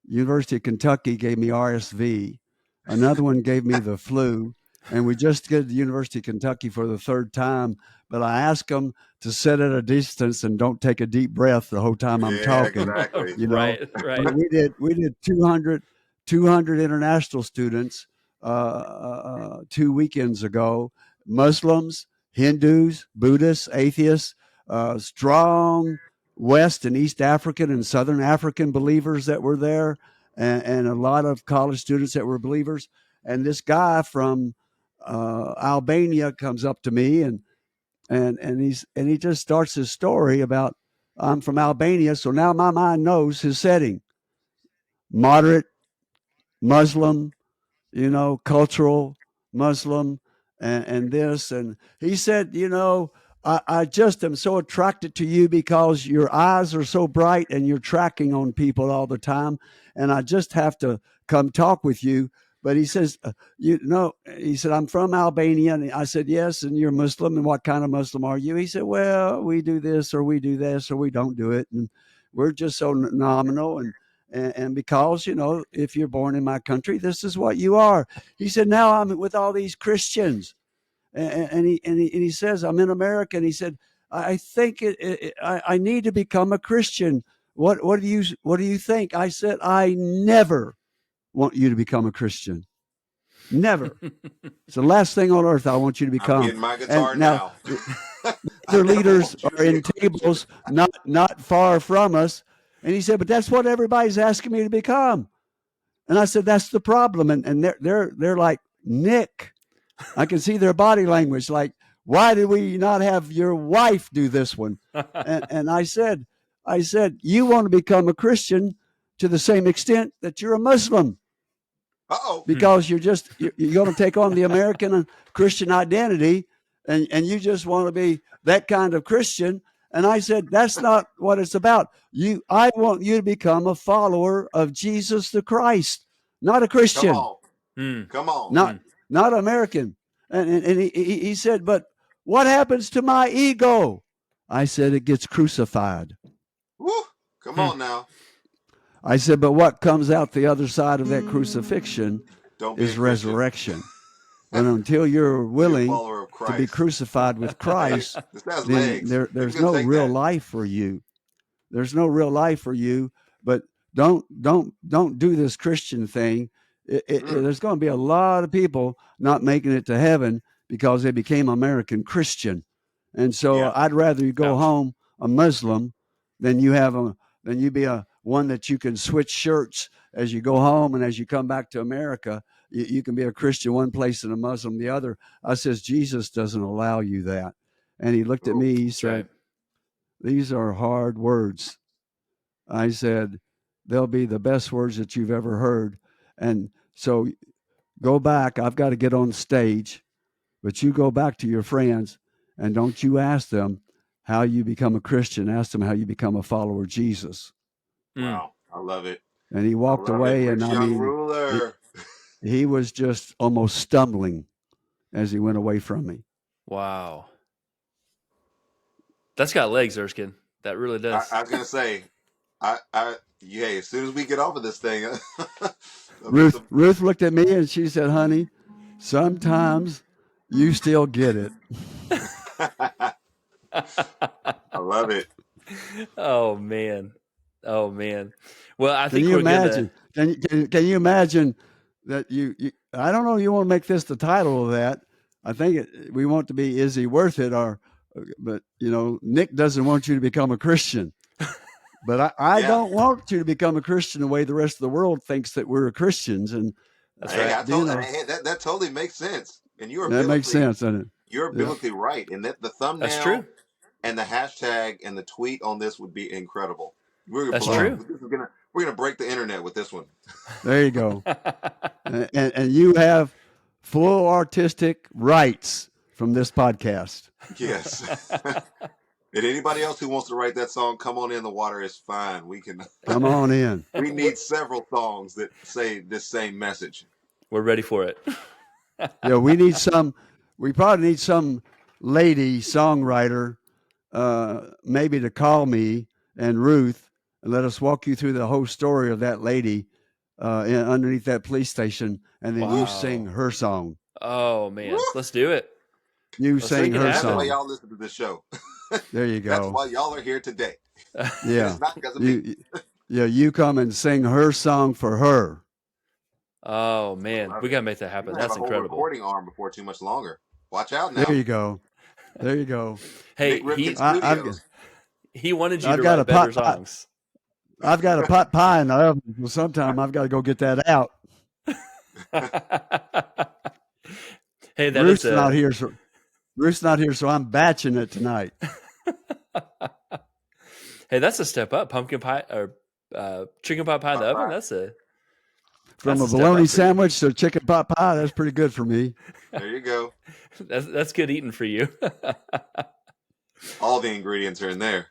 Speaker 2: University of Kentucky gave me RSV. Another one gave me the flu. And we just did the University of Kentucky for the third time. But I asked them to sit at a distance and don't take a deep breath the whole time I'm talking.
Speaker 3: Exactly.
Speaker 1: Right.
Speaker 2: But we did 200 international students 2 weekends ago. Muslims, Hindus, Buddhists, atheists, strong West and East African and Southern African believers that were there, and a lot of college students that were believers. And this guy from Albania comes up to me and he just starts his story about, I'm from Albania, so now my mind knows his setting. Moderate Muslim, cultural Muslim, and this. And he said, I just am so attracted to you because your eyes are so bright and you're tracking on people all the time. And I just have to come talk with you. But he says, he said, I'm from Albania. And I said, yes. And you're Muslim. And what kind of Muslim are you? He said, well, we do this or we do this or we don't do it. And we're just so nominal. And because, if you're born in my country, this is what you are. He said, now I'm with all these Christians. And he says, I'm in America. And he said, I think I need to become a Christian. What do you think? I said, I never want you to become a Christian. Never. It's the last thing on earth I want you to become.
Speaker 3: I'm getting my guitar now.
Speaker 2: Their leaders are in tables not far from us. And he said, but that's what everybody's asking me to become. And I said, that's the problem. And they're like, Nik. I can see their body language. Like, why did we not have your wife do this one? And I said, you want to become a Christian to the same extent that you're a Muslim.
Speaker 3: Uh-oh.
Speaker 2: Because you're going to take on the American Christian identity, and you just want to be that kind of Christian. And I said, that's not what it's about. I want you to become a follower of Jesus the Christ, not a Christian.
Speaker 3: Come on.
Speaker 2: Not American. And he said, but what happens to my ego? I said, it gets crucified.
Speaker 3: Woo. Come on now.
Speaker 2: I said, but what comes out the other side of that crucifixion is resurrection. And until you're willing to be crucified with Christ, then there's no real life for you. There's no real life for you. But don't do this Christian thing There's going to be a lot of people not making it to heaven because they became American Christian. And so
Speaker 3: Yeah.
Speaker 2: I'd rather you go
Speaker 1: Ouch.
Speaker 2: home a Muslim than you be a one that you can switch shirts as you go home, and as you come back to America, you can be a Christian one place and a Muslim the other. I says, Jesus doesn't allow you that. And he looked at me, he
Speaker 1: That's right.
Speaker 2: said, these are hard words. I said, they'll be the best words that you've ever heard. And so go back. I've got to get on stage, but you go back to your friends and don't you ask them how you become a Christian. Ask them how you become a follower of Jesus.
Speaker 1: Mm.
Speaker 3: Wow. I love it.
Speaker 2: And he
Speaker 3: I
Speaker 2: walked
Speaker 3: love it.
Speaker 2: away, and
Speaker 3: Rich
Speaker 2: I
Speaker 3: young
Speaker 2: mean,
Speaker 3: ruler.
Speaker 2: he was just almost stumbling as he went away from me.
Speaker 1: Wow. That's got legs, Erskine. That really does.
Speaker 3: I was gonna say, yeah. As soon as we get off of this thing,
Speaker 2: Ruth looked at me and she said, honey, sometimes you still get it.
Speaker 3: I love it.
Speaker 1: Oh man. Oh man. Well, I
Speaker 2: Can
Speaker 1: think
Speaker 2: you
Speaker 1: we're
Speaker 2: imagine?
Speaker 1: gonna.
Speaker 2: Can you imagine that you I don't know. You want to make this the title of that? I think we want to be is he worth it? But Nik doesn't want you to become a Christian. But I
Speaker 3: Yeah.
Speaker 2: don't want you to become a Christian the way the rest of the world thinks that we're Christians. And
Speaker 1: That's
Speaker 3: Hey,
Speaker 1: right.
Speaker 3: that totally makes sense, and
Speaker 2: that makes sense, doesn't it?
Speaker 3: you're
Speaker 2: Yeah.
Speaker 3: biblically right, and that the
Speaker 1: That's
Speaker 3: thumbnail
Speaker 1: true.
Speaker 3: and the hashtag and the tweet on this would be incredible. We're
Speaker 1: That's
Speaker 3: blowing.
Speaker 1: true.
Speaker 3: We're gonna break the internet with this one.
Speaker 2: There you go. And you have full artistic rights from this podcast.
Speaker 3: Yes. And anybody else who wants to write that song, come on in. The water is fine. We can.
Speaker 2: Come on in.
Speaker 3: We need several songs that say this same message.
Speaker 1: We're ready for it.
Speaker 2: Yeah, we probably need some lady songwriter, maybe to call me and Ruth and let us walk you through the whole story of that lady underneath that police station, and then you
Speaker 1: Wow.
Speaker 2: sing her song.
Speaker 1: Oh man.
Speaker 3: Woo!
Speaker 1: Let's do it.
Speaker 2: You
Speaker 1: Let's
Speaker 2: sing
Speaker 1: make it
Speaker 2: her
Speaker 1: happen.
Speaker 3: That's why
Speaker 2: song.
Speaker 3: y'all listen to this show.
Speaker 2: There you
Speaker 3: That's
Speaker 2: go.
Speaker 3: why y'all are here today.
Speaker 2: Yeah.
Speaker 3: It's not because of me.
Speaker 2: You come and sing her song for her.
Speaker 1: Oh man.
Speaker 3: Love
Speaker 1: We
Speaker 3: it.
Speaker 1: gotta make that
Speaker 3: You're
Speaker 1: happen.
Speaker 3: gonna have
Speaker 1: That's
Speaker 3: a whole
Speaker 1: incredible.
Speaker 3: recording arm before too much longer. Watch out now.
Speaker 2: There you go. There you go.
Speaker 1: Hey,
Speaker 3: Nik Ripken
Speaker 2: I've
Speaker 3: Studios.
Speaker 1: he wanted you
Speaker 2: I've
Speaker 1: to
Speaker 2: got
Speaker 1: write
Speaker 2: a
Speaker 1: better
Speaker 2: pot pie.
Speaker 1: songs.
Speaker 2: I've got a pot pie in the oven. Well, sometime I've got to go get that out.
Speaker 1: Hey, that
Speaker 2: Ruth's
Speaker 1: is
Speaker 2: not here, so I'm batching it tonight.
Speaker 1: Hey, that's a step up. Pumpkin pie or chicken pot pie in the
Speaker 3: Pot
Speaker 1: oven.
Speaker 3: pie.
Speaker 1: That's a
Speaker 2: From
Speaker 1: that's
Speaker 2: a
Speaker 1: a step
Speaker 2: bologna
Speaker 1: up for you.
Speaker 2: sandwich to chicken pot pie, that's pretty good for me.
Speaker 3: There you go.
Speaker 1: That's good eating for you.
Speaker 3: All the ingredients are in there.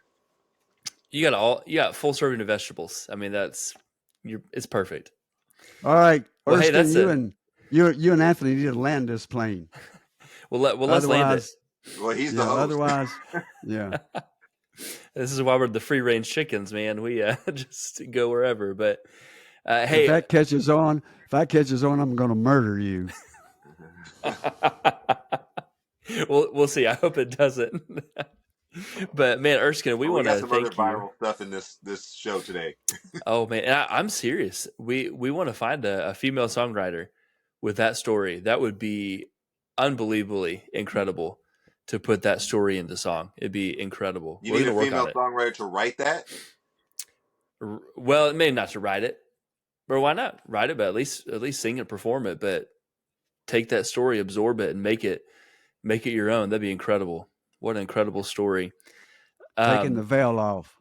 Speaker 1: You got full serving of vegetables. I mean, it's perfect.
Speaker 2: All right,
Speaker 1: Well, hey,
Speaker 2: Erskin,
Speaker 1: that's
Speaker 2: you and Anthony need to land this plane.
Speaker 1: let's land it.
Speaker 3: Well, he's the host.
Speaker 2: Otherwise, yeah.
Speaker 1: This is why we're the free range chickens, man. We just go wherever. But hey,
Speaker 2: If that catches on, I'm going to murder you.
Speaker 1: we'll see. I hope it doesn't. But man, Erskine, we want
Speaker 3: got
Speaker 1: to
Speaker 3: some other
Speaker 1: thank you.
Speaker 3: viral stuff in this show today.
Speaker 1: Oh man, and I'm serious. We want to find a female songwriter with that story. That would be unbelievably incredible to put that story into song. It'd be incredible.
Speaker 3: You
Speaker 1: We're
Speaker 3: need
Speaker 1: gonna
Speaker 3: a
Speaker 1: work
Speaker 3: female
Speaker 1: on it.
Speaker 3: songwriter to write that.
Speaker 1: Well, it may not to write it, but why not write it? But at least sing it, perform it. But take that story, absorb it, and make it your own. That'd be incredible. What an incredible story.
Speaker 2: Taking the veil off.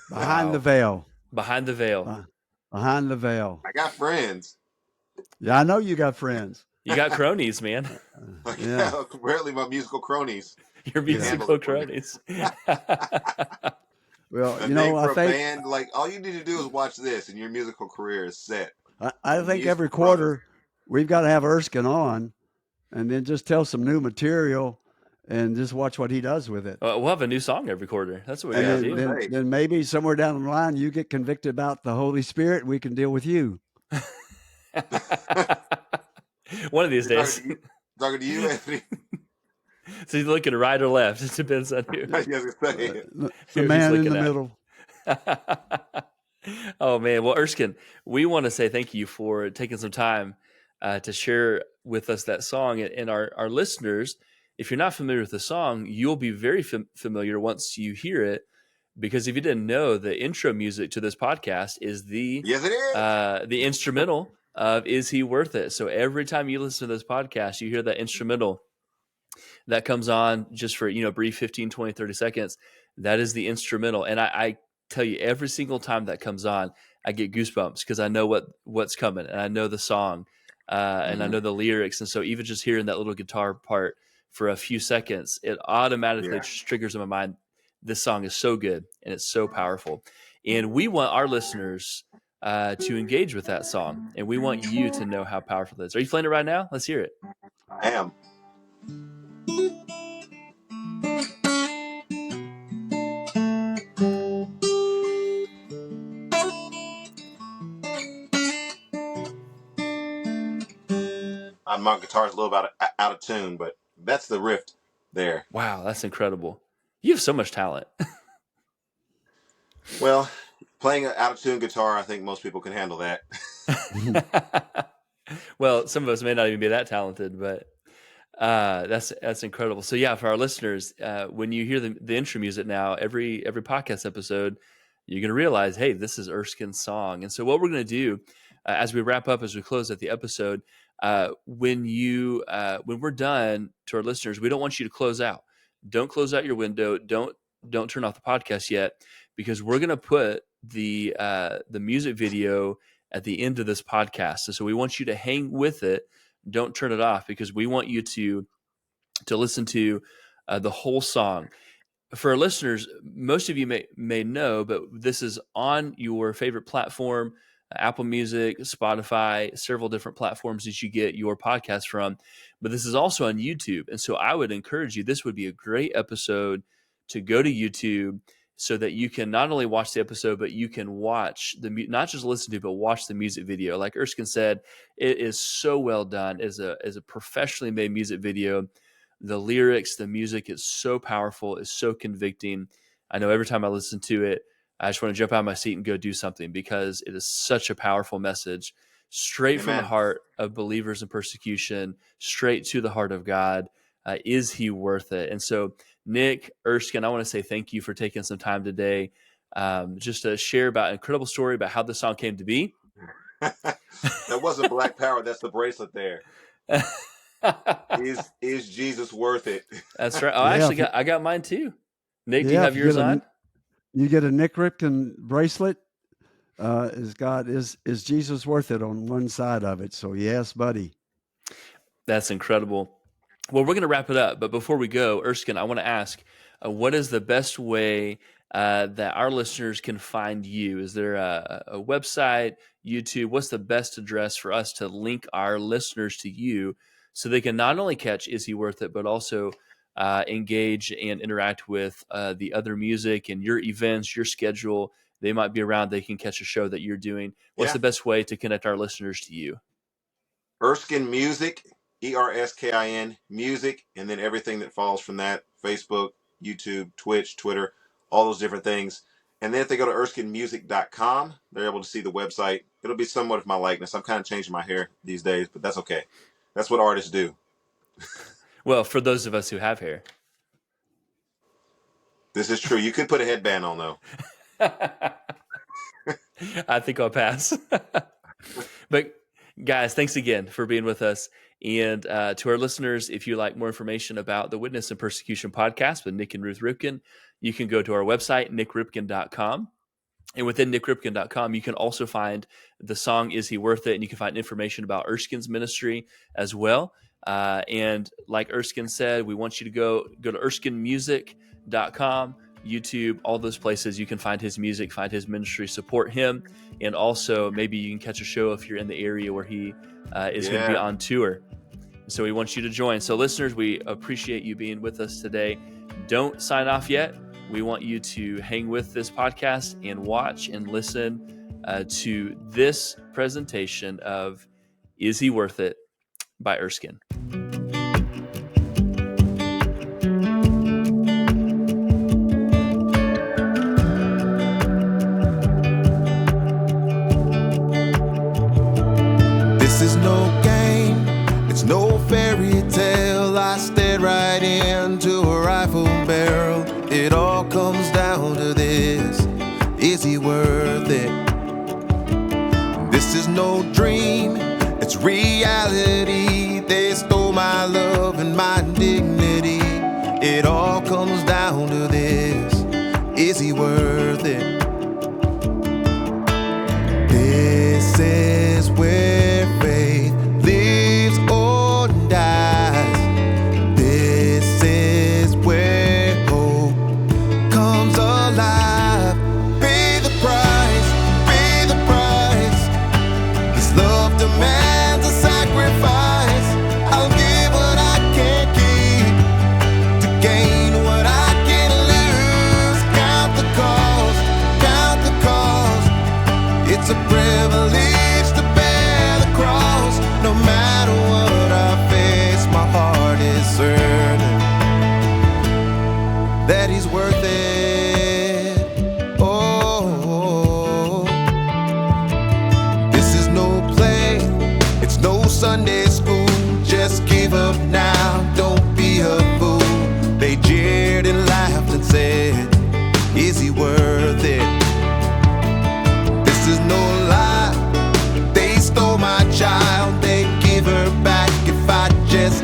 Speaker 2: Behind
Speaker 1: Wow.
Speaker 2: the veil.
Speaker 1: Behind the veil.
Speaker 2: Behind the veil.
Speaker 3: I got friends.
Speaker 2: Yeah, I know you got friends.
Speaker 1: You got cronies, man.
Speaker 2: Yeah.
Speaker 3: Apparently my musical cronies.
Speaker 1: Your musical cronies.
Speaker 2: Well,
Speaker 3: A
Speaker 2: you
Speaker 3: name
Speaker 2: know,
Speaker 3: for
Speaker 2: I
Speaker 3: a
Speaker 2: think
Speaker 3: band, like all you need to do is watch this, and your musical career is set.
Speaker 2: I think
Speaker 3: Musical
Speaker 2: every quarter we've got to have Erskine on, and then just tell some new material, and just watch what he does with it.
Speaker 1: We'll have a new song every quarter. That's what we
Speaker 2: And
Speaker 1: got to do.
Speaker 2: then maybe somewhere down the line you get convicted about the Holy Spirit, we can deal with you.
Speaker 1: One of these days.
Speaker 3: Talking to you, Anthony.
Speaker 1: So you're looking right or left. It depends on you.
Speaker 3: I was gonna say.
Speaker 2: The
Speaker 1: Who he's
Speaker 2: man in
Speaker 1: looking
Speaker 2: the
Speaker 1: at.
Speaker 2: middle.
Speaker 1: Oh man, well, Erskine, we want to say thank you for taking some time to share with us that song, and our listeners. If you're not familiar with the song, you'll be very familiar once you hear it, because if you didn't know, the intro music to this podcast is
Speaker 3: Yes, it is.
Speaker 1: the instrumental of "Is He Worth It?" So every time you listen to this podcast, you hear that instrumental that comes on just for, brief 15, 20, 30 seconds. That is the instrumental. And I tell you, every single time that comes on, I get goosebumps because I know what's coming, and I know the song, and I know the lyrics. And so even just hearing that little guitar part for a few seconds, it automatically
Speaker 3: Yeah.
Speaker 1: triggers in my mind, this song is so good and it's so powerful. And we want our listeners to engage with that song, and we want you to know how powerful it is. Are you playing it right now? Let's hear it.
Speaker 3: I am. My guitar's a little bit out of tune, but that's the riff there.
Speaker 1: Wow, that's incredible. You have so much talent.
Speaker 3: Well, playing an out of tune guitar, I think most people can handle that.
Speaker 1: Well, some of us may not even be that talented, but that's incredible. So yeah, for our listeners, when you hear the intro music now, every podcast episode, you're going to realize, hey, this is Erskine's song. And so what we're going to do as we wrap up, as we close at the episode, when we're done, to our listeners, we don't want you to close out. Don't close out your window. Don't turn off the podcast yet, because we're going to put the music video at the end of this podcast. And so we want you to hang with it. Don't turn it off, because we want you to listen to the whole song. For our listeners, most of you may know, but this is on your favorite platform, Apple Music, Spotify, several different platforms that you get your podcast from. But this is also on YouTube. And so I would encourage you, this would be a great episode to go to YouTube, so that you can not only watch the episode, but you can watch not just listen to, but watch the music video. Like Erskine said, it is so well done as a professionally made music video. The lyrics, the music is so powerful, is so convicting. I know every time I listen to it, I just want to jump out of my seat and go do something, because it is such a powerful message, straight from the heart of believers in persecution, straight to the heart of God. Is He worth it? And so, Nik, Erskine, I want to say thank you for taking some time today, just to share about an incredible story about how this song came to be.
Speaker 3: That wasn't Black Power. That's the bracelet there. Is Jesus worth it?
Speaker 1: That's right. Oh, yeah, I got mine too. Nik, do you have yours on?
Speaker 2: You get a Nik Ripken bracelet. Is Jesus worth it on one side of it? So yes, buddy.
Speaker 1: That's incredible. Well, we're going to wrap it up, but before we go, Erskine, I want to ask, what is the best way that our listeners can find you? Is there a website, YouTube? What's the best address for us to link our listeners to you, so they can not only catch Is He Worth It, but also engage and interact with the other music and your events, your schedule? They might be around. They can catch a show that you're doing. What's the best way to connect our listeners to you?
Speaker 3: Erskin Music, Erskin Music, and then everything that falls from that: Facebook, YouTube, Twitch, Twitter, all those different things. And then if they go to erskinmusic.com, they're able to see the website. It'll be somewhat of my likeness. I'm kind of changing my hair these days, but that's okay. That's what artists do.
Speaker 1: Well, for those of us who have hair.
Speaker 3: This is true. You could put a headband on, though.
Speaker 1: I think I'll pass. But guys, thanks again for being with us. And to our listeners, if you like more information about the Witness and Persecution podcast with Nik and Ruth Ripken, you can go to our website, nikripken.com. And within nikripken.com, you can also find the song Is He Worth It? And you can find information about Erskine's ministry as well. And like Erskine said, we want you to go to erskinmusic.com, YouTube, all those places. You can find his music, find his ministry, support him. And also maybe you can catch a show if you're in the area where he is going to be on tour. So we want you to join. So listeners, we appreciate you being with us today. Don't sign off yet. We want you to hang with this podcast and watch and listen to this presentation of Is He Worth It? By Erskine.
Speaker 4: fairy tale, I stared right into a rifle barrel. It all comes down to this: is he worth it? This is no dream, it's reality. They stole my love and my dignity. It all comes down to this: is he worth it? This is where faith lives or dies. This is where hope comes alive. Pay the price, pay the price. This love demands a sacrifice. I'll give what I can't keep to gain what I can lose. Count the cost, count the cost. It's a privilege to bear the cross. No matter what I face, my heart is certain that he's worth it. Oh, this is no play, it's no Sunday school. Just give up now, don't be a fool. They jeered and laughed and said, is he worth it? This is no lie, they stole my child. They'd give her back if I just